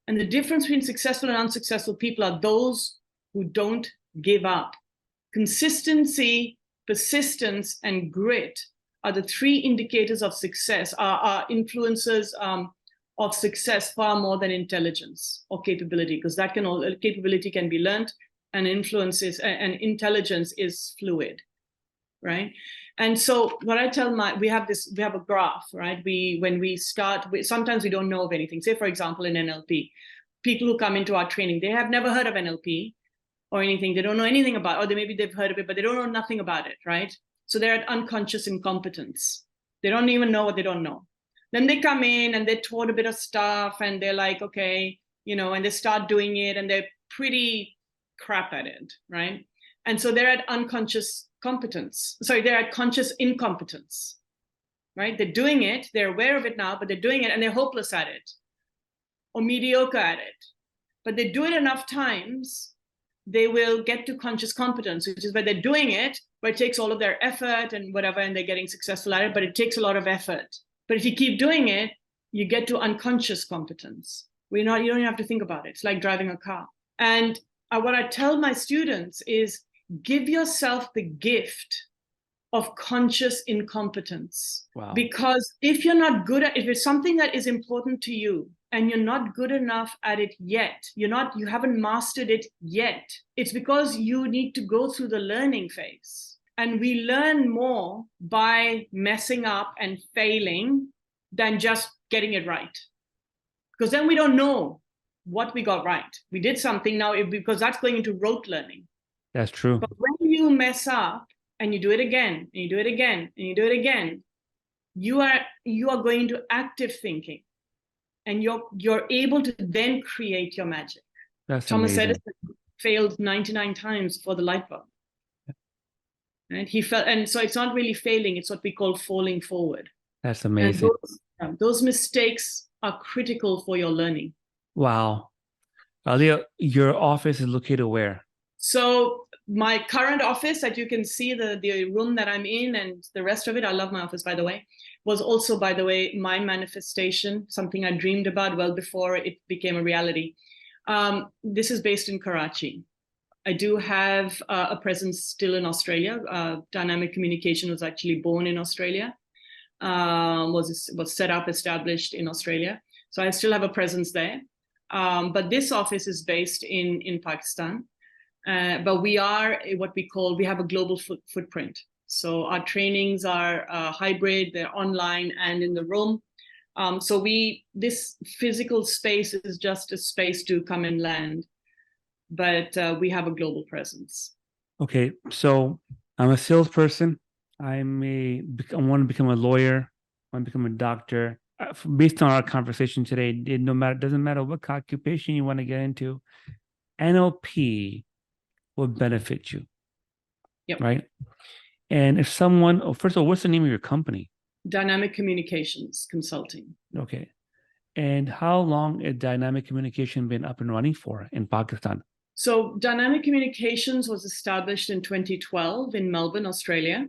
And the difference between successful and unsuccessful people are those who don't give up. Consistency, persistence, and grit are the three indicators of success, are influencers of success far more than intelligence or capability, because capability can be learned, and and intelligence is fluid, right? And so what I tell we have a graph, right? When we start, sometimes we don't know of anything. Say, for example, in NLP, people who come into our training, they have never heard of NLP or anything. They don't know anything about it, or maybe they've heard of it, but they don't know nothing about it, right? So they're at unconscious incompetence. They don't even know what they don't know. Then they come in and they're taught a bit of stuff, and they're like, okay, and they start doing it, and they're pretty crap at it, right? And so they're at unconscious competence. Sorry, they're at conscious incompetence, right? They're doing it, they're aware of it now, but they're doing it and they're hopeless at it or mediocre at it. But they do it enough times, they will get to conscious competence, which is where they're doing it, but it takes all of their effort and whatever, and they're getting successful at it, but it takes a lot of effort. But if you keep doing it, you get to unconscious competence. You don't even have to think about it. It's like driving a car. And what I tell my students is, give yourself the gift of conscious incompetence. Wow. Because if you're not good at, if it's something that is important to you and you're not good enough at it yet, you haven't mastered it yet, it's because you need to go through the learning phase. And we learn more by messing up and failing than just getting it right. Because then we don't know what we got right. We did something now, because that's going into rote learning. That's true. But when you mess up and you do it again, and you do it again, and you do it again, you are going into active thinking, and you're able to then create your magic. That's Thomas amazing. Edison failed 99 times for the light bulb. And he felt, and so it's not really failing, it's what we call falling forward. That's amazing. And those mistakes are critical for your learning. Wow. Aliyah, your office is located where? So my current office, that you can see the room that I'm in and the rest of it, I love my office, by the way, was also, by the way, my manifestation, something I dreamed about well before it became a reality. This is based in Karachi. I do have a presence still in Australia. Dynamic Communication was actually born in Australia, was set up, established in Australia. So I still have a presence there. But this office is based in Pakistan. But we are what we have a global footprint. So our trainings are hybrid, they're online and in the room. So this physical space is just a space to come and land. But we have a global presence. Okay, so I'm a salesperson. I want to become a lawyer. I want to become a doctor. Based on our conversation today, doesn't matter what occupation you want to get into, NLP will benefit you. Yep. Right? And if someone, first of all, what's the name of your company? Dynamic Communications Consulting. Okay. And how long has Dynamic Communication been up and running for in Pakistan? So Dynamic Communications was established in 2012 in Melbourne, Australia.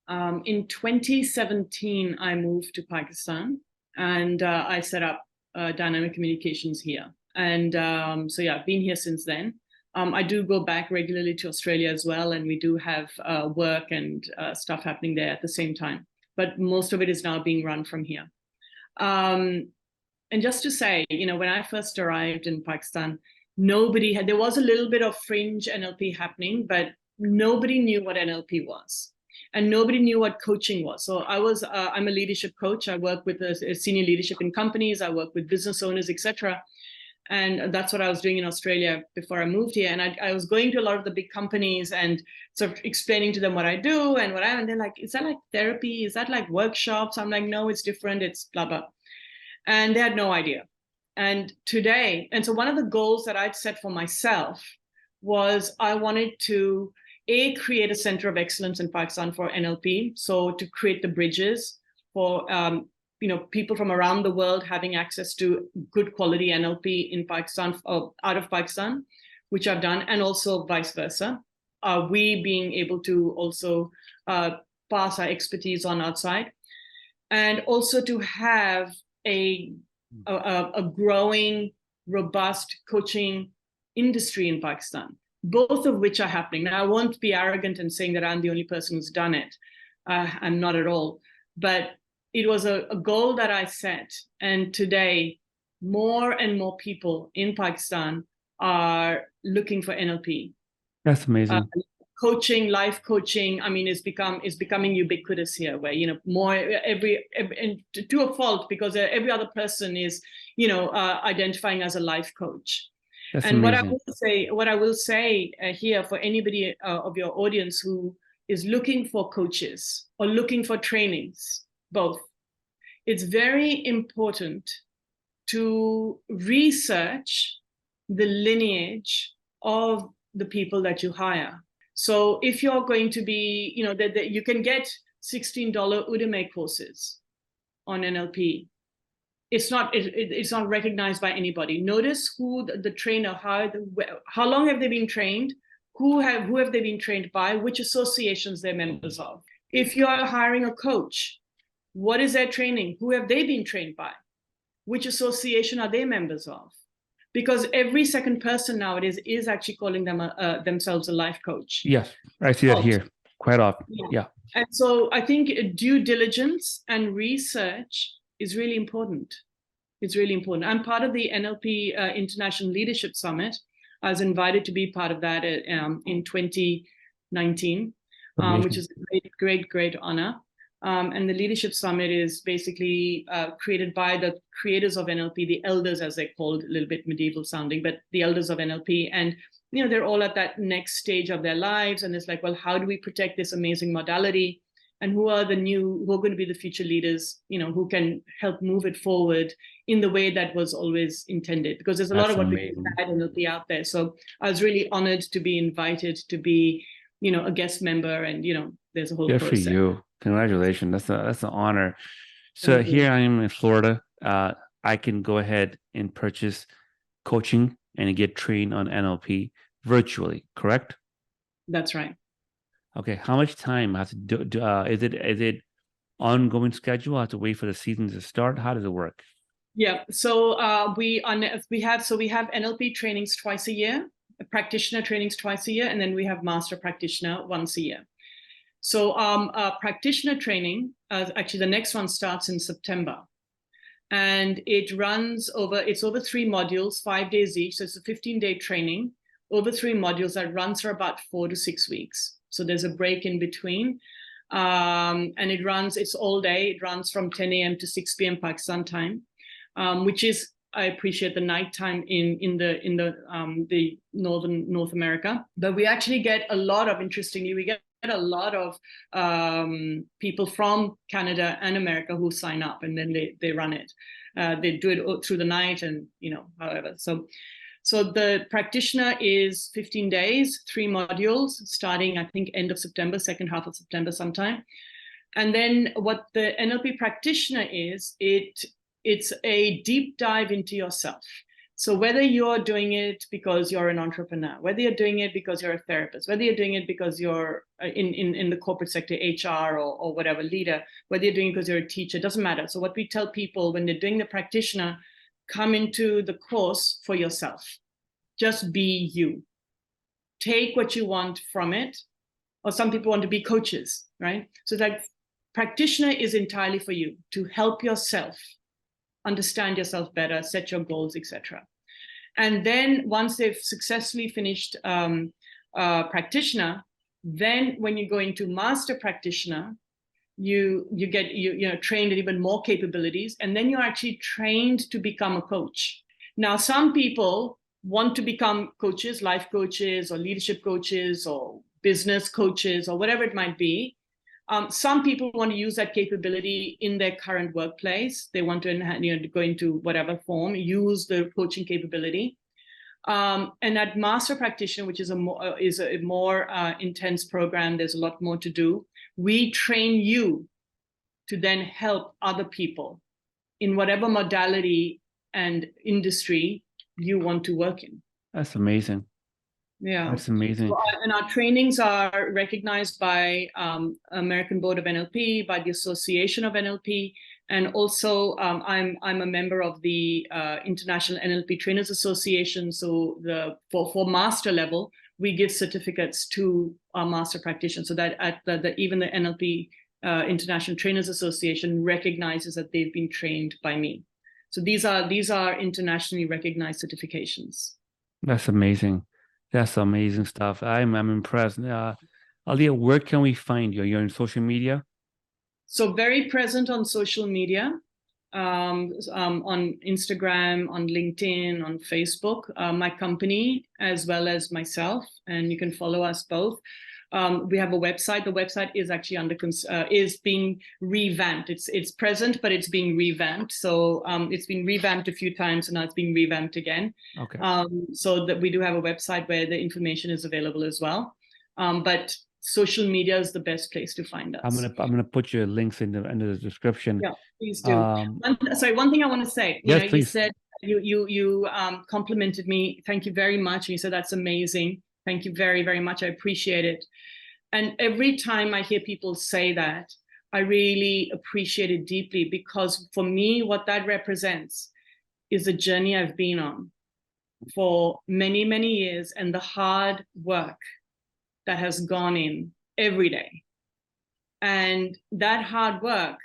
In 2017, I moved to Pakistan and I set up Dynamic Communications here. And so yeah, I've been here since then. I do go back regularly to Australia as well, and we do have work and stuff happening there at the same time. But most of it is now being run from here. And just to say, when I first arrived in Pakistan, there was a little bit of fringe NLP happening, but nobody knew what NLP was. And nobody knew what coaching was. So I'm a leadership coach. I work with senior leadership in companies. I work with business owners, etc. And that's what I was doing in Australia before I moved here. And I was going to a lot of the big companies and sort of explaining to them what I do and and they're like, is that like therapy? Is that like workshops? I'm like, no, it's different. It's blah, blah. And they had no idea. And so one of the goals that I'd set for myself was I wanted to create a center of excellence in Pakistan for NLP. So to create the bridges for people from around the world having access to good quality NLP in Pakistan, out of Pakistan, which I've done, and also vice versa. We being able to also pass our expertise on outside, and also to have a growing, robust coaching industry in Pakistan, both of which are happening. Now, I won't be arrogant in saying that I'm the only person who's done it. I'm not at all. But it was a goal that I set. And today, more and more people in Pakistan are looking for NLP. That's amazing. Coaching, life coaching, is becoming ubiquitous here, where more and to a fault, because every other person is identifying as a life coach. That's and amazing. what I will say here for anybody of your audience who is looking for coaches or looking for trainings, both, it's very important to research the lineage of the people that you hire. So if you're going to be, you can get $16 Udemy courses on NLP. It's not recognized by anybody. Notice who the trainer, how long have they been trained, who have they been trained by, which associations they're members of. If you are hiring a coach, what is their training? Who have they been trained by? Which association are they members of? Because every second person nowadays is actually calling themselves a life coach. Yes, I see that here quite often. Yeah. And so I think due diligence and research is really important. It's really important. I'm part of the NLP International Leadership Summit. I was invited to be part of that in 2019, which is a great honor. And the Leadership Summit is basically created by the creators of NLP, the elders, as they're called, a little bit medieval sounding, but the elders of NLP. And, they're all at that next stage of their lives. And it's like, well, how do we protect this amazing modality and who are going to be the future leaders, who can help move it forward in the way that was always intended, because there's a lot of what we had NLP out there. So I was really honored to be invited to be, a guest member, and, there's a whole Good process. for you. Congratulations. That's an honor. So here I am in Florida. I can go ahead and purchase coaching and get trained on NLP virtually, correct? That's right. Okay. How much time I have to do? Is it ongoing schedule? I have to wait for the season to start. How does it work? Yeah. So we have NLP trainings twice a year, practitioner trainings twice a year, and then we have master practitioner once a year. So practitioner training, actually the next one starts in September. And it's over 3 modules, 5 days each. So it's a 15-day training over 3 modules that runs for about 4 to 6 weeks. So there's a break in between. And it's all day. It runs from 10 a.m. to 6 p.m. Pakistan time, which is, I appreciate, the nighttime in the North America. But we actually get a lot of, interestingly, we get a lot of people from Canada and America who sign up, and then they run it. They do it through the night, and however. So the practitioner is 15 days, 3 modules, starting I think end of September, second half of September sometime. And then what the NLP practitioner is, it's a deep dive into yourself. So whether you're doing it because you're an entrepreneur, whether you're doing it because you're a therapist, whether you're doing it because you're in the corporate sector, HR or whatever, leader, whether you're doing it because you're a teacher, it doesn't matter. So what we tell people when they're doing the practitioner, come into the course for yourself. Just be you. Take what you want from it. Or some people want to be coaches, right? So that practitioner is entirely for you, to help yourself understand yourself better, set your goals, etc. And then once they've successfully finished practitioner, then when you go into master practitioner, you get trained in even more capabilities, and then you're actually trained to become a coach. Now, some people want to become coaches, life coaches or leadership coaches or business coaches or whatever it might be. Some people want to use that capability in their current workplace. They want to go into whatever form, use the coaching capability. And that master practitioner, which is a more intense program, there's a lot more to do. We train you to then help other people in whatever modality and industry you want to work in. That's amazing. Yeah, that's amazing. So and our trainings are recognized by American Board of NLP, by the Association of NLP, and also I'm a member of the International NLP Trainers Association. So for master level, we give certificates to our master practitioners, so that even the NLP International Trainers Association recognizes that they've been trained by me. So these are internationally recognized certifications. That's amazing. That's amazing stuff. I'm impressed. Aliyah, where can we find you? You're on social media? So very present on social media, on Instagram, on LinkedIn, on Facebook, my company, as well as myself, and you can follow us both. We have a website. The website is actually is being revamped. It's present, but it's being revamped. So it's been revamped a few times, and now it's being revamped again. Okay. So that we do have a website where the information is available as well. But social media is the best place to find us. I'm gonna put your links in the description. Yeah, please do. One thing I want to say. Yes, please. You said you complimented me. Thank you very much. And you said that's amazing. Thank you very, very much. I appreciate it. And every time I hear people say that, I really appreciate it deeply, because for me, what that represents is the journey I've been on for many, many years, and the hard work that has gone in every day. And that hard work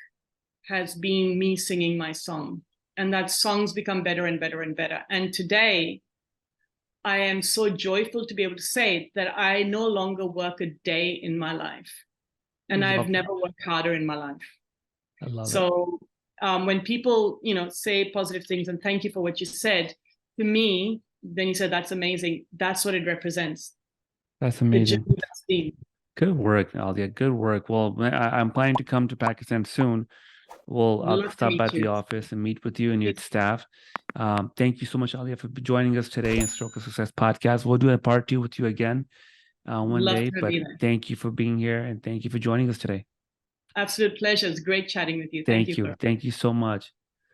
has been me singing my song, and that songs become better and better and better. And today, I am so joyful to be able to say that I no longer work a day in my life, and I've never worked harder in my life. I love it. So when people, say positive things and thank you for what you said to me, then you said, that's amazing. That's what it represents. That's amazing. Good work, Aliyah. Good work. Well, I'm planning to come to Pakistan soon. Well, I'll Love to stop by meet the you. office and meet with you and your staff. Thank you so much, Aliyah, for joining us today in Stroke of Success podcast. We'll do a part 2 with you again one Love day, to but be there. thank you for being here and thank you for joining us today. Absolute pleasure. It's great chatting with you. Thank Thank you. you. Thank you so much.